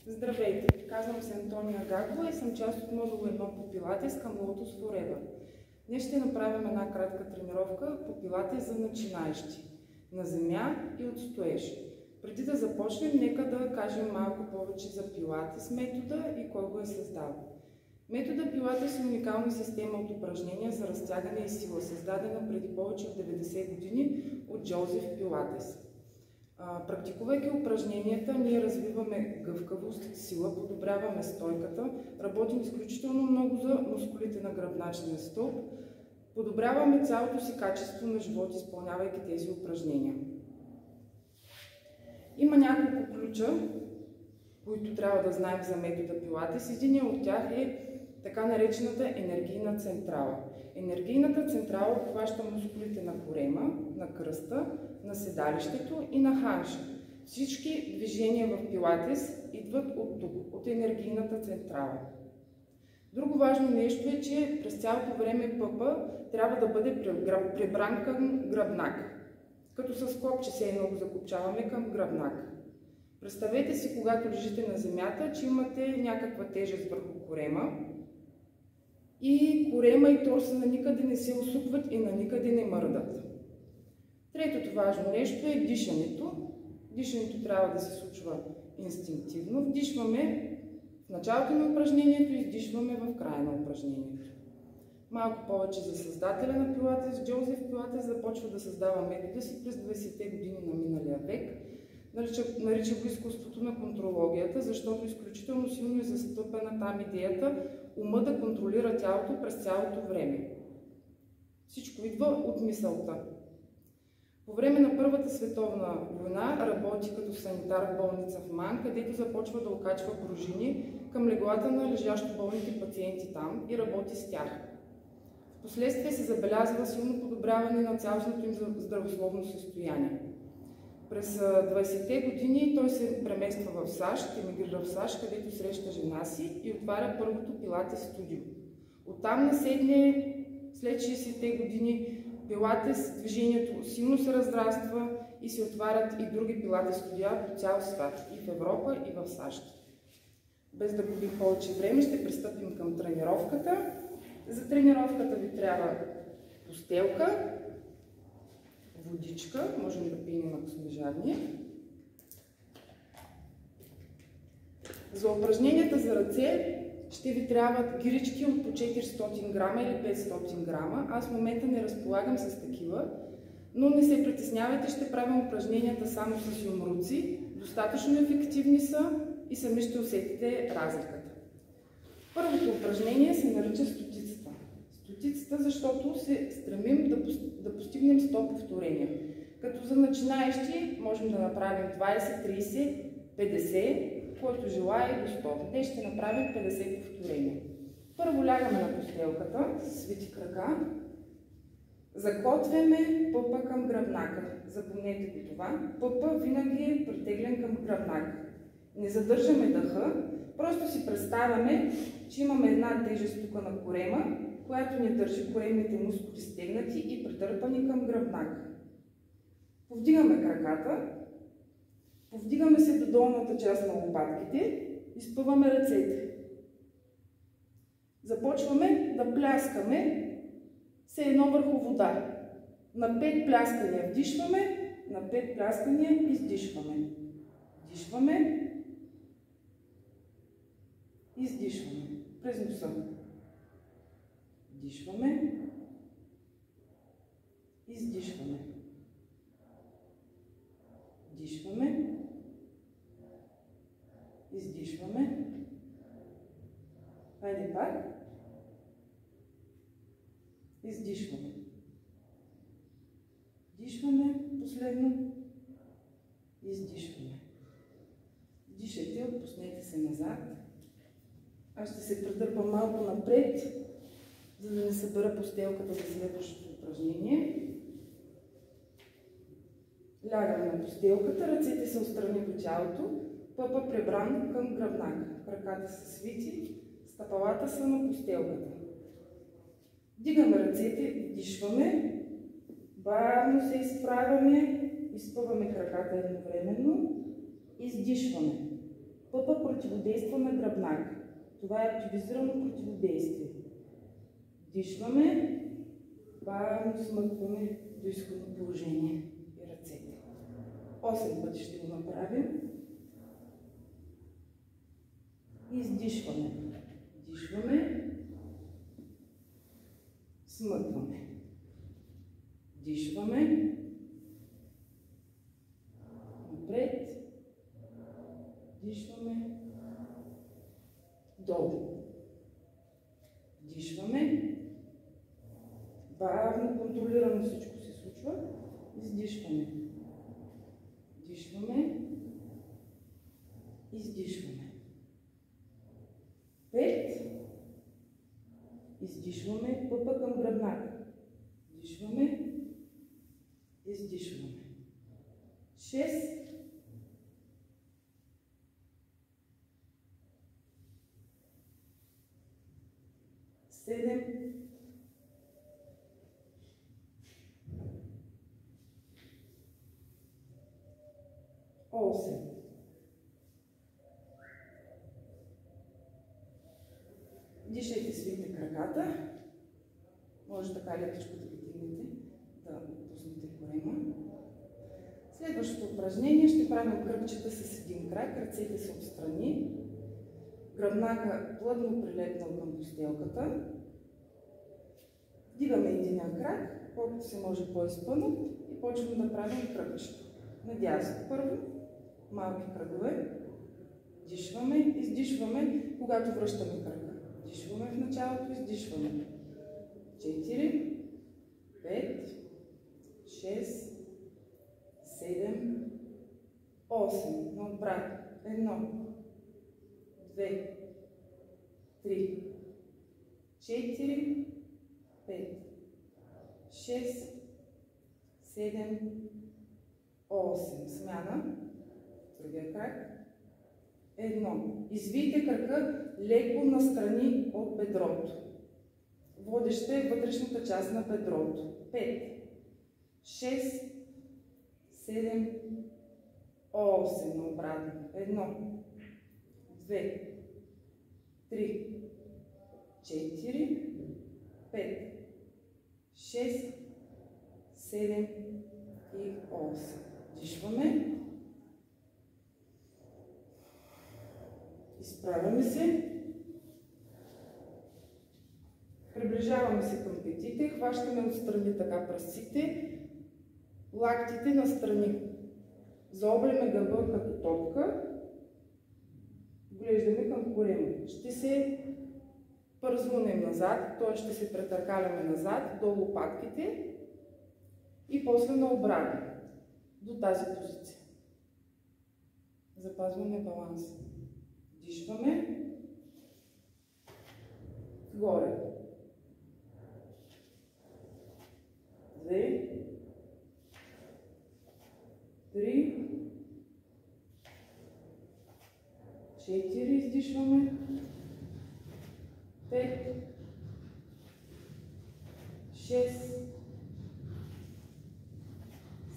Здравейте, казвам се Антония Гагова и съм част от модул 1 по пилатес към Lotus Forever. Днес ще направим една кратка тренировка по пилатес за начинаещи, на земя и от стоеж. Преди да започнем, нека да кажем малко повече за пилатес метода и кой го е създал. Метода пилатес е уникална система от упражнения за разтягане и сила, създадена преди повече от 90 години от Джозеф Пилатес. Практикувайки упражненията, ние развиваме гъвкавост, сила, подобряваме стойката, работим изключително много за мускулите на гръбначния стълб, подобряваме цялото си качество на живот, изпълнявайки тези упражнения. Има няколко ключа, които трябва да знаем за метода пилатес. Единият от тях е така наречената енергийна централа. Енергийната централа обхваща мускулите на корема, на кръста, на седалището и на ханша. Всички движения в пилатес идват от тук, от енергийната централа. Друго важно нещо е, че през цялото време пъпа трябва да бъде прибран към гръбнак, като с копче се едно го закопчаваме към гръбнак. Представете си, когато лежите на земята, че имате някаква тежест върху корема и корема и торса на никъде не се усукват и на никъде не мърдат. Третото важно нещо е дишането. Дишането трябва да се случва инстинктивно. Вдишваме в началото на упражнението и издишваме в края на упражнението. Малко повече за създателя на пилатес. Джозеф Пилатес започва да създава метода си през 20-те години на миналия век. Нарича го изкуството на контрологията, защото изключително силно е застъпена там идеята ума да контролира тялото през цялото време. Всичко идва от мисълта. По време на Първата световна война работи като санитар в болница в Ман, където започва да окачва пружини към леглата на лежащо болните пациенти там и работи с тях. Впоследствие се забелязва силно подобряване на цялостното им здравословно състояние. През 20-те години той се премества в САЩ, емигрира в САЩ, където среща жена си и отваря първото пилатес студио. Оттам наседне, след 60-те години, пилатес движението силно се разраства и се отварят и други пилатес студия по цял свят, и в Европа, и в САЩ. Без да губим повече време, ще пристъпим към тренировката. За тренировката ви трябва постелка, водичка, можем да пием ако сме жадни. За упражненията за ръце ще ви трябват гирички от по 400 грама или 500 грама. Аз в момента не разполагам с такива, но не се притеснявайте, ще правим упражненията само с юмруци. Достатъчно ефективни са и сами ще усетите разликата. Първото упражнение се нарича стотицата. Стотицата, защото се стремим да постигнем 100 повторения. Като за начинаещи можем да направим 20, 30, 50, който желая и до 100. Днес ще направим 50 повторения. Първо лягаме на постелката, свити крака, закотвяме пъпа към гръбнака. Запомнете го това. Пъпа винаги е притеглен към гръбнака. Не задържаме дъха, просто си представяме, че имаме една тежест тук на корема, която ни държи коремните мускули стегнати и придърпани към гръбнака. Повдигаме краката, повдигаме се до долната част на лопатките, изпъваме ръцете. Започваме да пляскаме все едно върху вода. На 5 пляскания вдишваме, на 5 пляскания издишваме. Вдишваме, издишваме през носа. Вдишваме, издишваме. Вдишваме, издишваме. Хайде пак. Издишваме. Вдишваме последно. Издишваме. Дишайте, отпуснете се назад. Аз ще се предърпам малко напред, за да не събера постелката за следващото упражнение. Лягаме на постелката, ръцете са отстрани до тялото, пъпа прибран към гръбнака. Краката са свити, стъпалата са на постелката. Дигаме ръцете, вдишваме, бавно се изправяме, изпъваме краката едновременно, издишваме. Пъпа противодейства на гръбнака. Това е активизирано противодействие. Дишваме, бавно смъкваме до изходно положение и ръцете. 8 пъти ще го направим. Издишваме. Дишваме. Смъкваме. Дишваме. Напред. Дишваме. Долу. Дишваме. Бавно, контролирано всичко се случва. Издишваме. Дишваме. Издишваме. 5. Издишваме. Пъпа към гръбнака. Дишваме. Издишваме. 6. 7. 8. Дишайте, свийте краката. Може така лекичко да ги дигнете, да отпуснете корема. Следващото упражнение ще правим кръгчета с един крак. Ръцете са отстрани. Гръбнака плътно прилепнал към постелката. Вдигаме единия крак, колкото се може по-изпънат и почваме да правим кръгчета. Надясно първо, малки кръгове. Дишваме, издишваме, когато връщаме кръга. Дишваме в началото, издишваме. 4, 5, 6, 7, 8. На обратно. 1, 2, 3, 4, 5, 6, 7, 8. Смяна. Другия крак. 1. Извийте кръка леко настрани от бедрото. Водеща е вътрешната част на бедрото. 5, 6, 7, 8. На обратно. 1, 2, 3, 4, 5, 6, 7 и 8. Дишваме. Изправяме се. Приближаваме се към петите. Хващаме отстрани така пръстците. Лактите настрани. Заоблиме гърба като топка. Глеждаме към корема. Ще се пързвунем назад, т.е. ще се претъркаляме назад до лопатките и после на обратно до тази позиция. Запазваме баланс. Дишваме. Горе. 2, 3, 4, издишваме. 5, 6,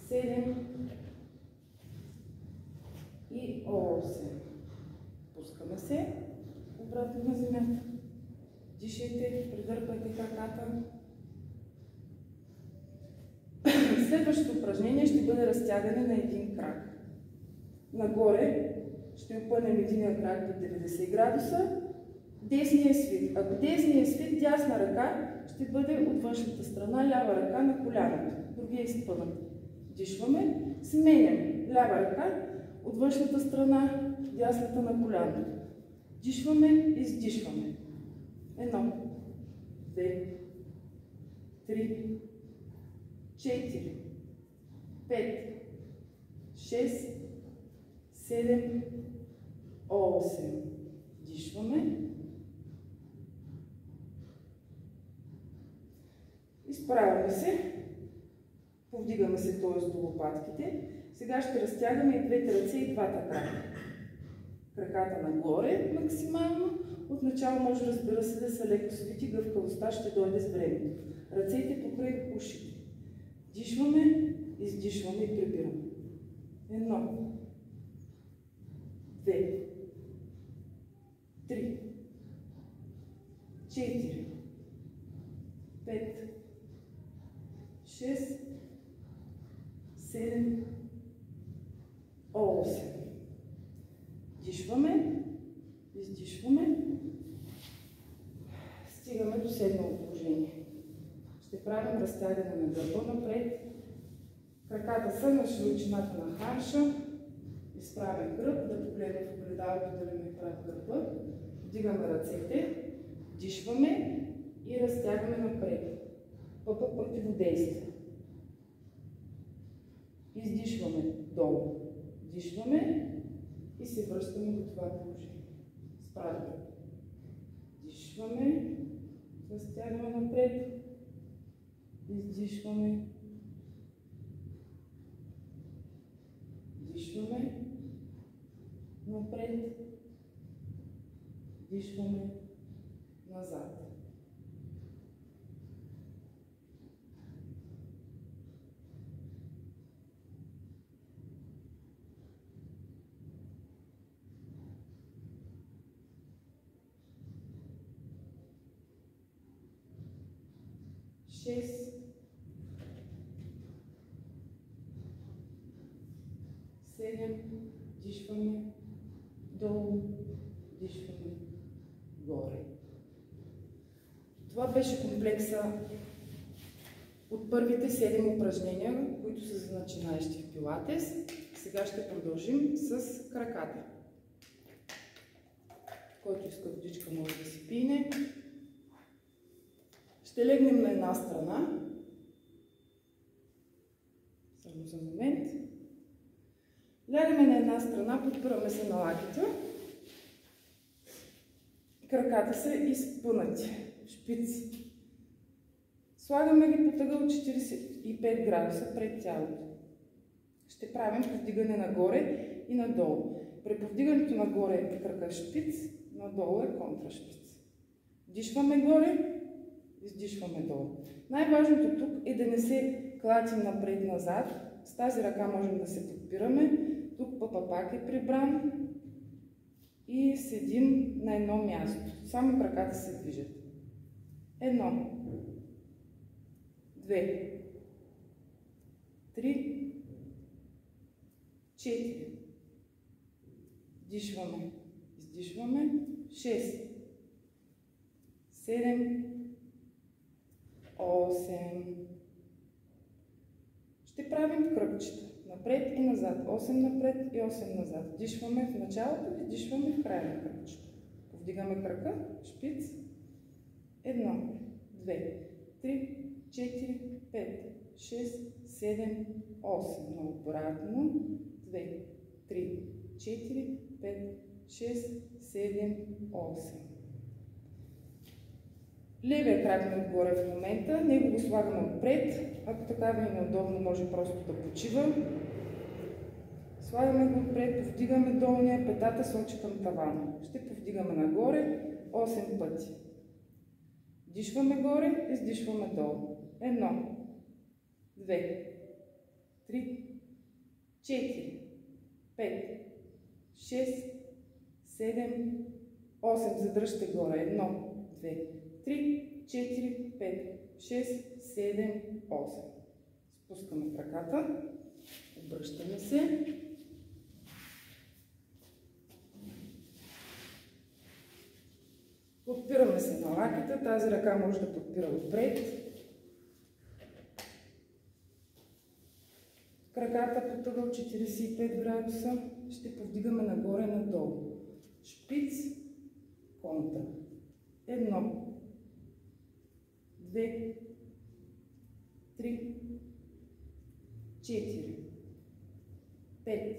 7 и 8. Пускаме се обратно на земята. Дишайте, придърпайте краката. Следващото упражнение ще бъде разтягане на един крак. Нагоре ще опънем единия крак до 90 градуса. Десния свит. Ако десния свит, дясна ръка ще бъде от външната страна, лява ръка на коляното. Другия изпънат. Дишваме, сменяме лява ръка от външната страна, дясната на коляното. Дишваме, издишваме. 1, 2, 3, 4, 5, 6, 7, 8. Дишваме. Изправяме се. Повдигаме се, т.е. до лопатките. Сега ще разтягаме и двете ръце и двата крака. Краката нагоре максимално. Отначало може, разбира се, да са леко свити, гъвкавостта ще дойде с времето. Ръцете покрай ушите. Дишваме, издишваме и прибираме. 1, 2, 3, 4, 5, 6, 7, 8. Дишваме, издишваме, стигаме до седнало положение. Ще правим разтягане на гърба напред. Краката са на широчината на ханша. Изправен гръб, да погледнем в огледалото дали ми прави гърба. Вдигаме ръцете, дишваме и разтягаме напред. Пъпък противодействие. Издишваме долу. Дишваме и се връщаме до това положение. Справим. Дишваме, разтягаме напред, издишваме, дишваме, напред, дишваме, назад. Шест, 7, дишваме долу, дишваме горе. Това беше комплекса от първите 7 упражнения, които са за начинаещи в пилатес. Сега ще продължим с краката. Който иска водичка, може да си пине. Ще легнем на една страна. Само за момент. Лягаме на една страна, подпираме се на лаките. Краката са изпънати, шпици. Слагаме ги под ъгъл 45 градуса пред тялото. Ще правим повдигане нагоре и надолу. При повдигането нагоре е крака шпиц, надолу е контрашпиц. Дишваме горе, издишваме долу. Най-важното тук е да не се клатим напред-назад. С тази ръка можем да се подпираме. Тук пъпак е прибран и седим на едно място. Само краката се движат. 1, 2, 3, 4. Дишваме, издишваме. 6, 7, 8. Ще правим кръгчета. Напред и назад. 8 напред и 8 назад. Дишваме в началото и дишваме в края на кръгчета. Повдигаме крака, шпиц. 1, 2, 3, 4, 5, 6, 7, 8. Много обратно. 2, 3, 4, 5, 6, 7, 8. Левия крак ми отгоре в момента, него го слагаме отпред. Ако така ви е неудобно, може просто да почива. Слагаме го отпред, повдигаме долния, петата сочи към тавана. Ще повдигаме нагоре 8 пъти. Дишваме горе, издишваме долу. 1, 2, 3, 4, 5, 6, 7, 8. Задръжте горе. 1, 2, 3, 4, 5, 6, 7, 8. Спускаме краката, обръщаме се. Подпираме се на лаките, тази ръка може да подпира отпред. Краката под ъгъл 45 градуса ще повдигаме нагоре-надолу. Шпиц, контра. 1, 2, 3, 4, 5,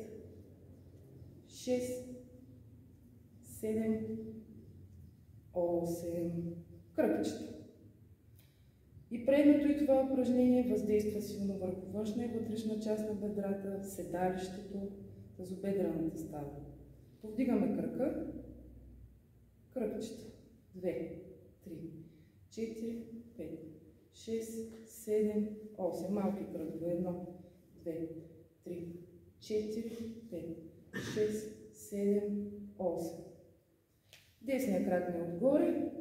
6, 7, 8. Кръгчета. И предното и това упражнение въздейства силно върху външна и вътрешна част на бедрата, седалището, тазобедрената става. Повдигаме крака, кръгчета. 2, 3, 4, 5, 6, 7, 8. Малки кръгове. 1, 2, 3, 4, 5, 6, 7, 8. Десния крак ни отгоре,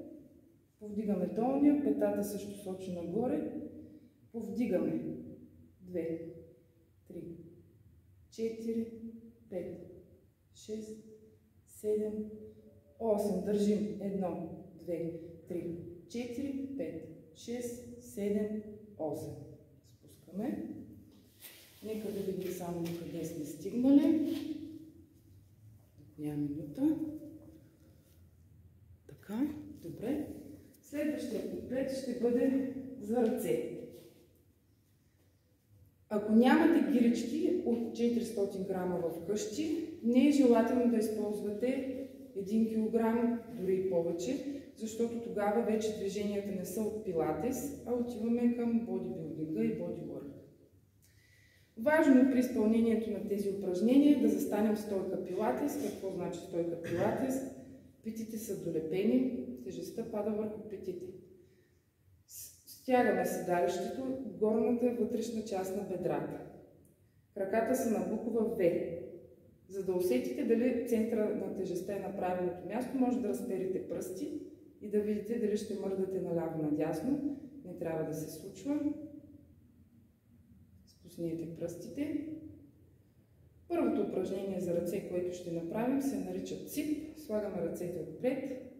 повдигаме долния, петата също сочи нагоре, повдигаме 2, 3, 4, 5, 6, 7, 8, държим 1, 2, 3, 4, 5, 6, 7, 8. Спускаме. Нека да видим само къде сме стигнали. До коя минута. Така, добре. Следващия комплект ще бъде за ръце. Ако нямате гирички от 400 грама в къщи, не е желателно да използвате 1 кг, дори и повече, защото тогава вече движенията не са от пилатес, а отиваме към бодибилдинга и бодиворк. Важно при изпълнението на тези упражнения е да застанем стойка пилатес. Какво значи стойка пилатес? Петите са долепени, тежестта пада върху петите. Стягаме седалището, горната и вътрешна част на бедрата. Краката са на буква В. За да усетите дали центъра на тежестта е на правилното място, може да разперите пръсти и да видите дали ще мърдате наляво-надясно. Не трябва да се случва. Спуснете пръстите. Първото упражнение за ръце, което ще направим, се нарича цип. Слагаме ръцете отпред,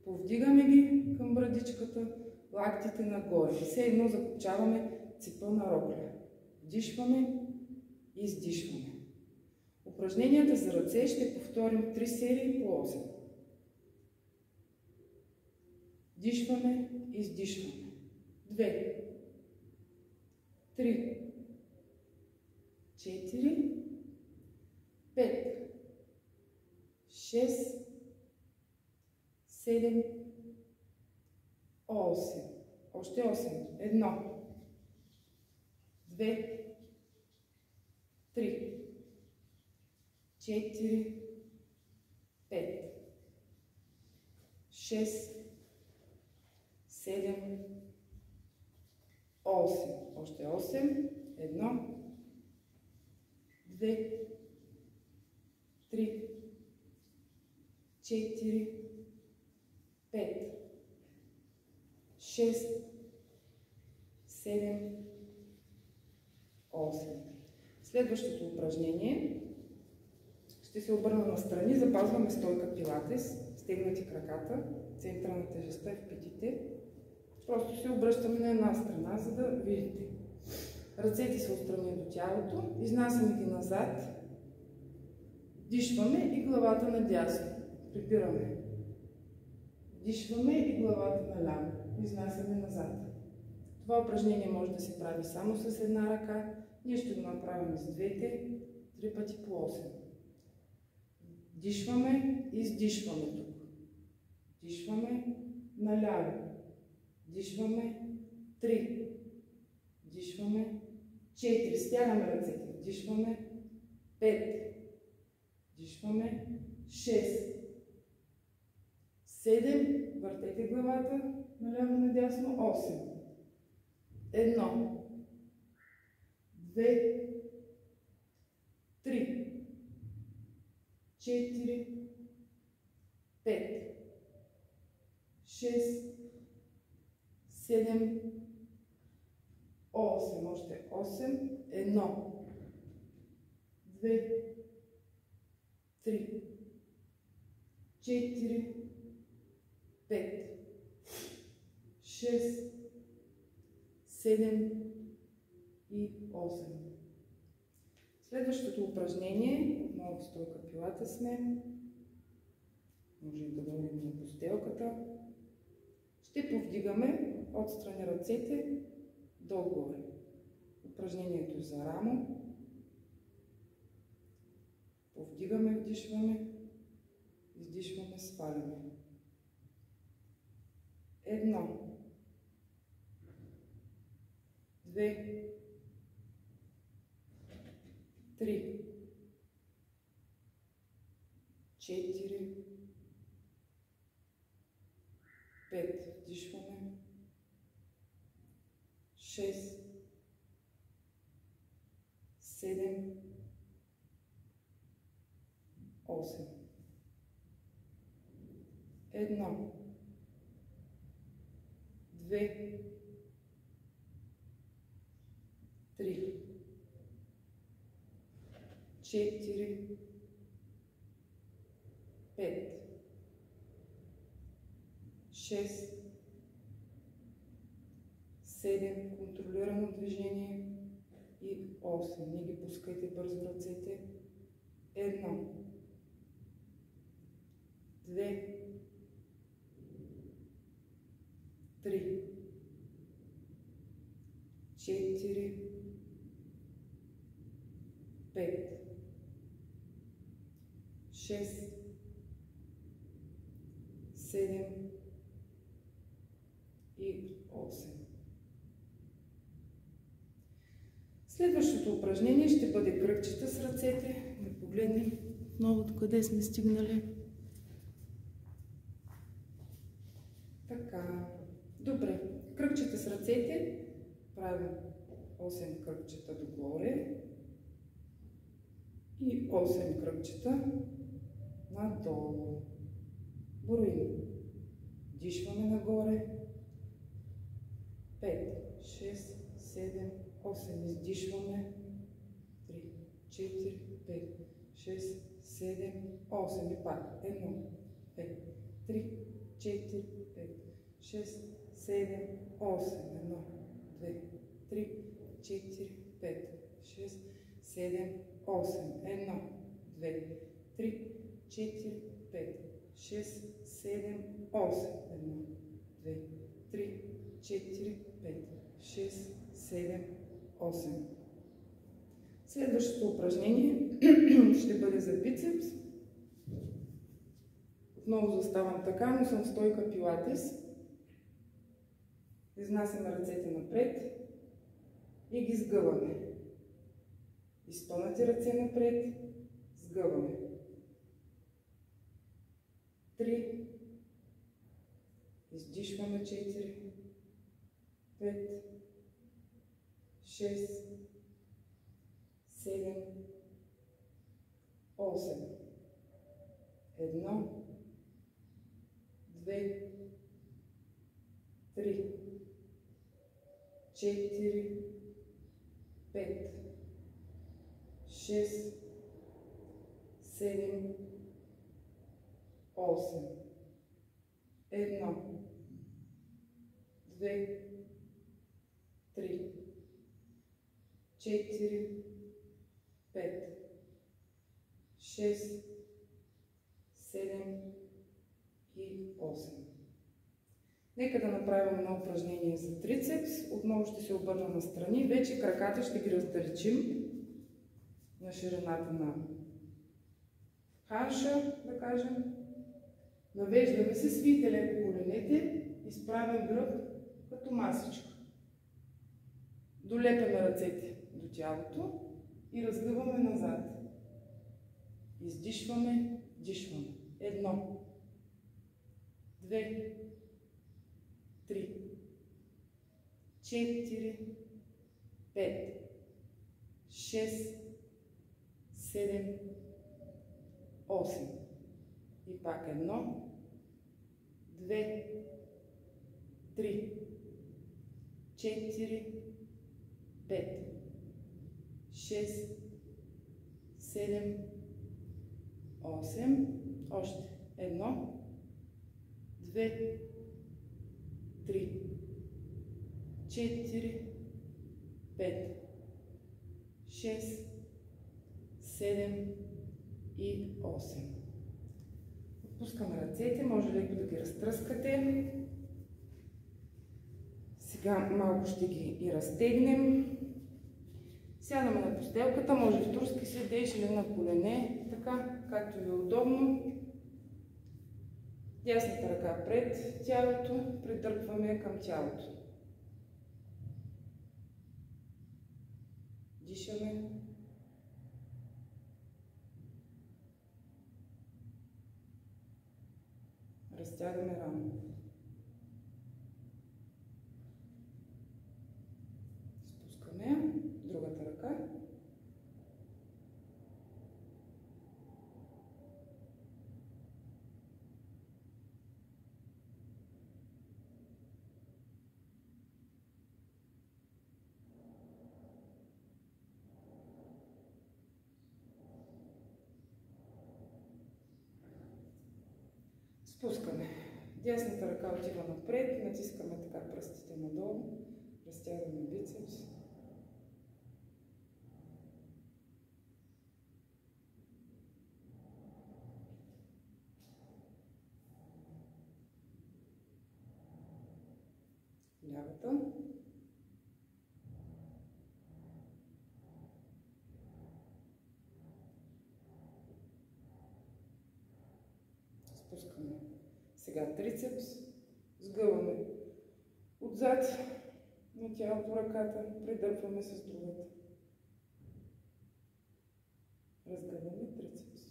повдигаме ги към брадичката, лактите нагоре. Все едно закопчаваме ципа на рокля. Вдишваме и издишваме. Упражненията за ръце ще повторим 3 серии по 8. Вдишваме и издишваме. 2, 3, 4, 5, 6, 7, 8. Още 8. 1, 2, 3, 4, 5, 6, 7, 8. Още 8. 1, 2, 3, 4, 5, 6, 7, 8. Следващото упражнение ще се обърна настрани, запазваме стойка пилатес, стегнати краката, центъра на тежестта е в петите. Просто се обръщаме на една страна, за да видите. Ръцете са отстрани до тялото, изнасяме ги назад, дишваме и главата надясно. Прибираме. Дишваме и главата наляво. Изнасяме назад. Това упражнение може да се прави само с една ръка. Ние ще го направим с двете, 3 пъти по 8. Дишваме и издишваме тук. Дишваме наляво. Дишваме 3. Дишваме 4. Стягаме ръцете. Дишваме 5. Дишваме 6. 7. Въртете главата наляво-надясно. 8. 1. 2. 3. 4. 5. 6. 7. 8. Още 8. 1. 2. 3. 4. 5. 6. 7 и 8. Следващото упражнение, отново стойка пилатес сме, можем да дойдем на постелката. Ще повдигаме отстрани ръцете долу-горе. Упражнението за рамо. Повдигаме, вдишваме, издишваме, сваляме. 1, 2, 3, 4, 5, вдишваме, 6, 7, 8. 1, 2, 3, 4, 5, 6, 7, контролирано движение и 8. Не ги пускайте бързо ръцете. 1, 2, 3, 4, 5, 6, 7 и 8. Следващото упражнение ще бъде кръгчета с ръцете. Да погледнем отново до къде сме стигнали. Така. Добре. Кръгчета с ръцете. Правим 8 кръгчета догоре и 8 кръгчета надолу. Броим. Дишваме нагоре. 5, 6, 7, 8. Издишваме. 3, 4, 5, 6, 7, 8. И пак. 1, 5, 3, 4, 5, 6, 7, 8. 1, 2, 3, 4, 5, 6, 7, 8. 1, 2, 3, 4, 5, 6, 7, 8. 1, 2, 3, 4, 5, 6, 7, 8. Следващото упражнение ще бъде за бицепс. Отново заставам така, но съм в стойка пилатес. Изнасяме ръцете напред и ги сгъваме. Изпънати ръце напред, сгъваме. 3, издишваме 4, 5, 6, 7, 8. 1, 2, 3, 4, 5, 6, 7, 8. 1, 2, 3, 4, 5, 6, 7 и 8. Нека да направим едно упражнение за трицепс. Отново ще се обърна на страни. Вече краката ще ги раздалечим на ширината на ханша, да кажем. Навеждаме се, свийте леко коленете, изправен гръб като масичка. Долепяме ръцете до тялото и разгъваме назад. Издишваме, дишваме. 1, 2, 3, 4, 5, 6, 7, 8. И пак 1, 2, 3, 4, 5, 6, 7, 8. Още 1, 2, 3, 4, 5, 6, 7 и 8. Отпускаме ръцете, може леко да ги разтръскате. Сега малко ще ги и разтегнем. Сядаме на постелката, може в турски седеж или на колене, така, както ви е удобно. Дясната ръка пред тялото, придърпваме към тялото. Дишаме. Разтягаме рамо. Спускаме другата ръка. Спускане. Дясната ръка отива напред, натискаме така пръстите надолу, разтягаме бицепс. Лявата. Спускаме. Сега трицепс. Сгъваме отзад на тялото ръката, придърпваме с другата. Разгъваме трицепс.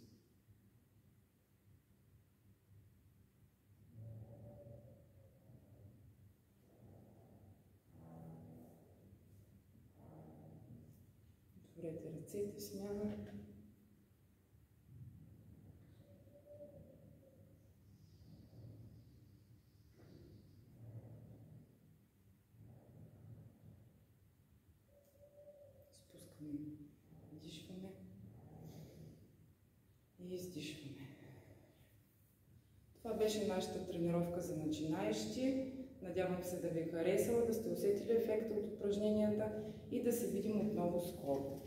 Отворете ръцете, смяна. Спускаме, вдишваме и издишваме. Това беше нашата тренировка за начинаещи. Надявам се да ви е харесала, да сте усетили ефекта от упражненията и да се видим отново скоро.